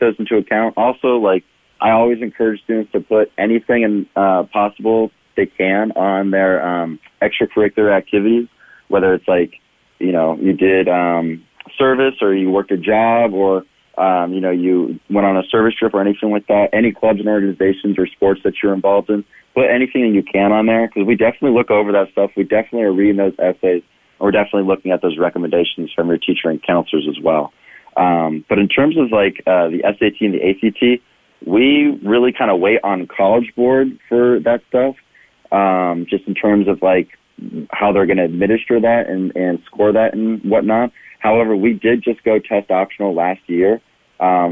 those into account. Also, like, I always encourage students to put anything in possible they can on their extracurricular activities, whether it's like, you know, you did service or you worked a job or, you know, you went on a service trip or anything like that, any clubs and organizations or sports that you're involved in, put anything that you can on there, because we definitely look over that stuff. We definitely are reading those essays, and we're definitely looking at those recommendations from your teacher and counselors as well. But in terms of like the SAT and the ACT, we really kind of wait on College Board for that stuff, just in terms of like how they're going to administer that and score that and whatnot. However, we did just go test optional last year,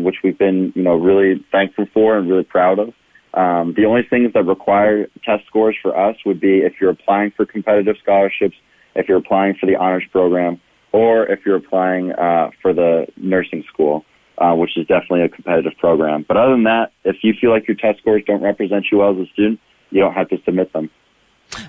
which we've been, you know, really thankful for and really proud of. The only things that require test scores for us would be if you're applying for competitive scholarships, if you're applying for the honors program, or if you're applying for the nursing school, which is definitely a competitive program. But other than that, if you feel like your test scores don't represent you well as a student, you don't have to submit them.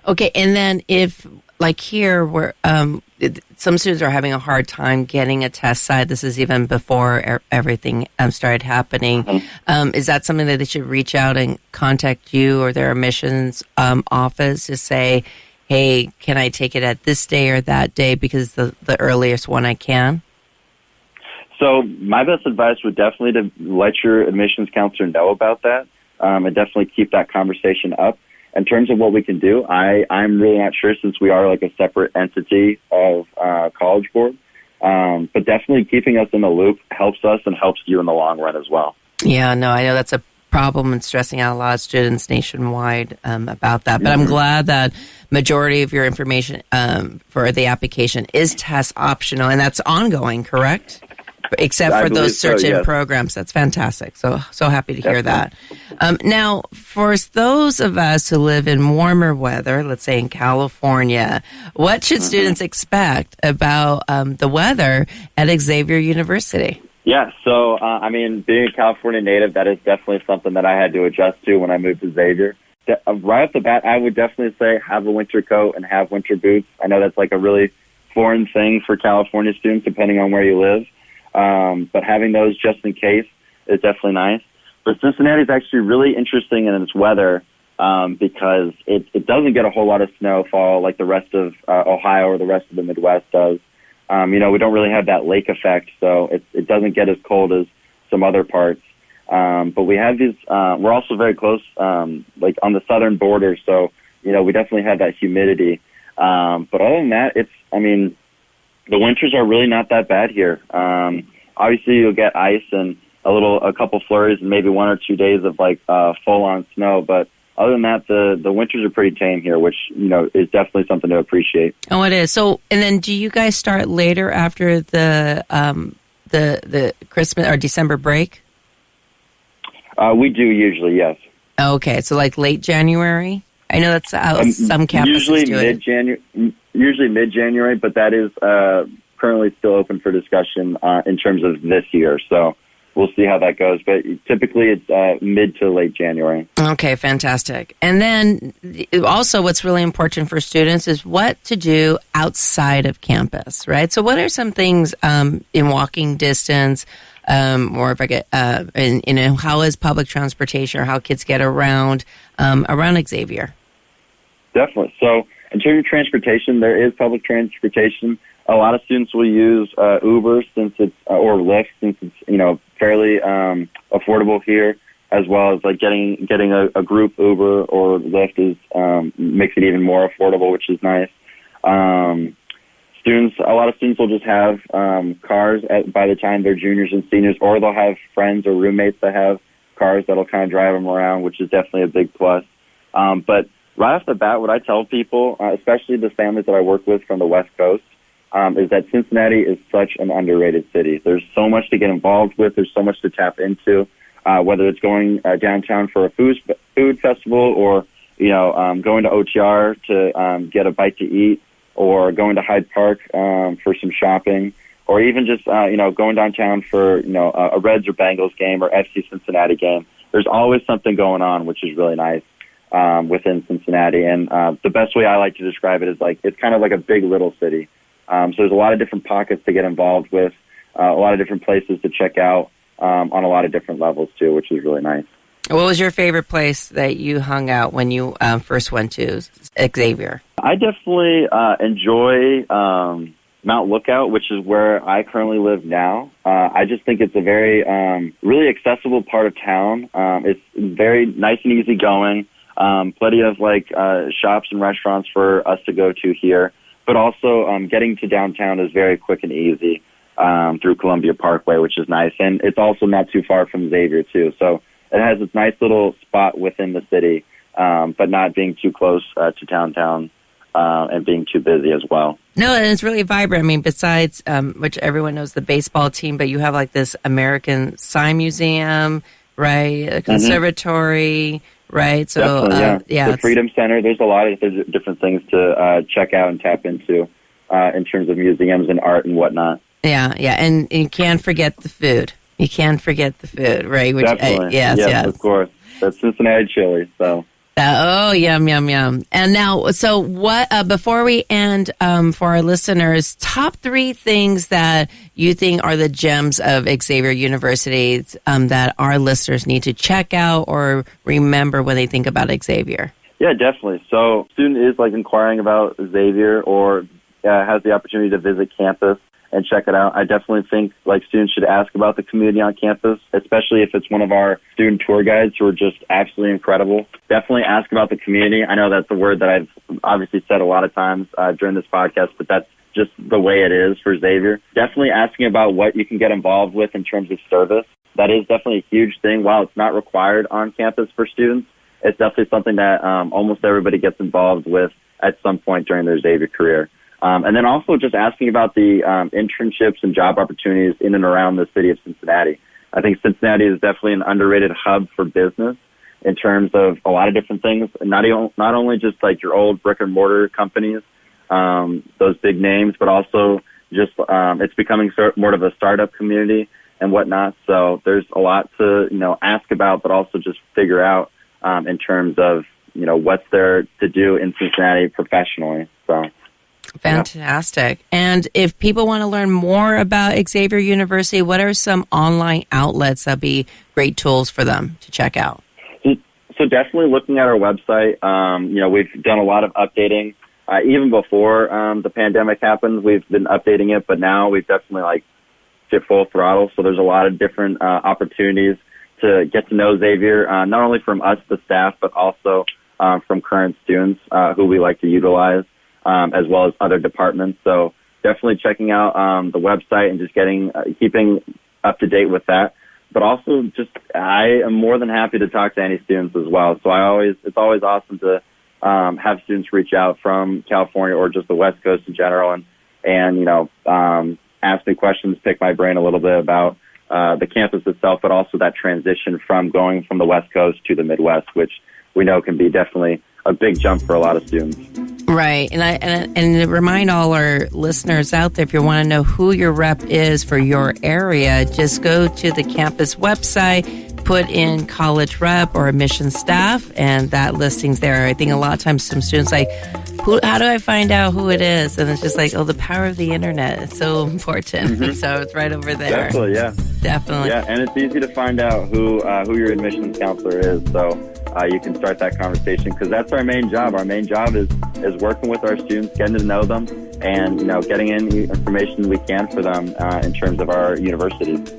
Okay, and then if, like here, where some students are having a hard time getting a test site, this is even before everything started happening, is that something that they should reach out and contact you or their admissions office to say, hey, can I take it at this day or that day because the earliest one I can? So my best advice would definitely to let your admissions counselor know about that, and definitely keep that conversation up. In terms of what we can do, I'm really not sure since we are like a separate entity of College Board, but definitely keeping us in the loop helps us and helps you in the long run as well. Yeah, no, I know that's a problem and stressing out a lot of students nationwide about that. But I'm glad that majority of your information for the application is test optional, and that's ongoing, correct? Except for those certain programs. That's fantastic. So happy to hear that. Now, for those of us who live in warmer weather, let's say in California, what should students expect about the weather at Xavier University? Yeah, so, I mean, being a California native, that is definitely something that I had to adjust to when I moved to Xavier. Right off the bat, I would definitely say have a winter coat and have winter boots. I know that's like a really foreign thing for California students, depending on where you live. But having those just in case is definitely nice. But Cincinnati is actually really interesting in its weather because it doesn't get a whole lot of snowfall like the rest of Ohio or the rest of the Midwest does. You know, we don't really have that lake effect, so it doesn't get as cold as some other parts. But we have these, we're also very close, like on the southern border, so, you know, we definitely have that humidity. But other than that, the winters are really not that bad here. Obviously, you'll get ice and a couple flurries and maybe 1 or 2 days of like full-on snow. But other than that, the winters are pretty tame here, which, you know, is definitely something to appreciate. Oh, it is. So, and then do you guys start later after the Christmas or December break? We do usually, yes. Okay, so like late January. I know that's how some campuses do it. Usually mid-January, but that is currently still open for discussion in terms of this year. So we'll see how that goes. But typically it's mid to late January. Okay, fantastic. And then also what's really important for students is what to do outside of campus, right? So what are some things in walking distance, or if I get, how is public transportation or how kids get around Xavier? Definitely. So in terms of transportation, there is public transportation. A lot of students will use Uber or Lyft since it's, you know, fairly affordable here, as well as like getting a group Uber or Lyft makes it even more affordable, which is nice. A lot of students will just have cars by the time they're juniors and seniors, or they'll have friends or roommates that have cars that'll kind of drive them around, which is definitely a big plus. But right off the bat, what I tell people, especially the families that I work with from the West Coast, is that Cincinnati is such an underrated city. There's so much to get involved with. There's so much to tap into, whether it's going downtown for a food festival or, you know, going to OTR to get a bite to eat, or going to Hyde Park for some shopping, or even just, you know, going downtown for, you know, a Reds or Bengals game or FC Cincinnati game. There's always something going on, which is really nice. Within Cincinnati, and the best way I like to describe it is like it's kind of like a big little city. So there's a lot of different pockets to get involved with, a lot of different places to check out. on a lot of different levels too, which is really nice. What was your favorite place that you hung out when you first went to Xavier? I definitely enjoy Mount Lookout, which is where I currently live now. I just think it's a very, really accessible part of town. It's very nice and easy going. Plenty of shops and restaurants for us to go to here. But also getting to downtown is very quick and easy through Columbia Parkway, which is nice. And it's also not too far from Xavier, too. So it has this nice little spot within the city, but not being too close to downtown and being too busy as well. No, and it's really vibrant. I mean, besides, which everyone knows the baseball team, but you have like this American Sign Museum, right? A conservatory, right? So, the Freedom Center. There's a lot of different things to check out and tap into in terms of museums and art and whatnot. Yeah, and you can't forget the food. You can't forget the food, right? Which, definitely. Yes, of course. That's Cincinnati chili, so. Yum. And now, so what, before we end, for our listeners, top 3 things that you think are the gems of Xavier University that our listeners need to check out or remember when they think about Xavier? Yeah, definitely. So student is inquiring about Xavier or has the opportunity to visit campus and check it out. I definitely think students should ask about the community on campus, especially if it's one of our student tour guides who are just absolutely incredible. Definitely ask about the community. I know that's a word that I've obviously said a lot of times during this podcast, but that's just the way it is for Xavier. Definitely asking about what you can get involved with in terms of service. That is definitely a huge thing. While it's not required on campus for students, it's definitely something that almost everybody gets involved with at some point during their Xavier career. And then also just asking about the internships and job opportunities in and around the city of Cincinnati. I think Cincinnati is definitely an underrated hub for business in terms of a lot of different things. Not only just your old brick and mortar companies, those big names, but also just it's becoming more of a startup community and whatnot. So there's a lot to ask about, but also just figure out in terms of what's there to do in Cincinnati professionally. So. Fantastic. And if people want to learn more about Xavier University, what are some online outlets that be great tools for them to check out? So definitely looking at our website. We've done a lot of updating. Even before the pandemic happened, we've been updating it, but now we've definitely hit full throttle. So there's a lot of different opportunities to get to know Xavier, not only from us, the staff, but also from current students who we like to utilize. As well as other departments. So definitely checking out the website and just keeping up to date with that. But also I am more than happy to talk to any students as well. So it's always awesome to have students reach out from California or just the West Coast in general and ask me questions, pick my brain a little bit about the campus itself, but also that transition from going from the West Coast to the Midwest, which we know can be definitely a big jump for a lot of students. Right. And to remind all our listeners out there, if you want to know who your rep is for your area, just go to the campus website, put in college rep or admission staff, and that listing's there. I think a lot of times some students how do I find out who it is? And it's just the power of the internet. It's so important. Mm-hmm. So it's right over there. Definitely, yeah. Definitely. Yeah, and it's easy to find out who your admissions counselor is. So you can start that conversation because that's our main job. Our main job is working with our students, getting to know them, and getting any information we can for them in terms of our universities.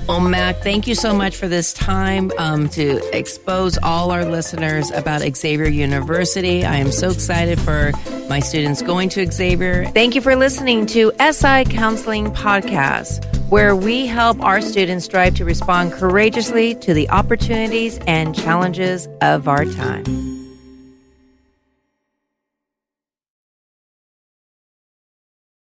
Well, Mac, thank you so much for this time to expose all our listeners about Xavier University. I am so excited for my students going to Xavier. Thank you for listening to SI Counseling Podcast, where we help our students strive to respond courageously to the opportunities and challenges of our time.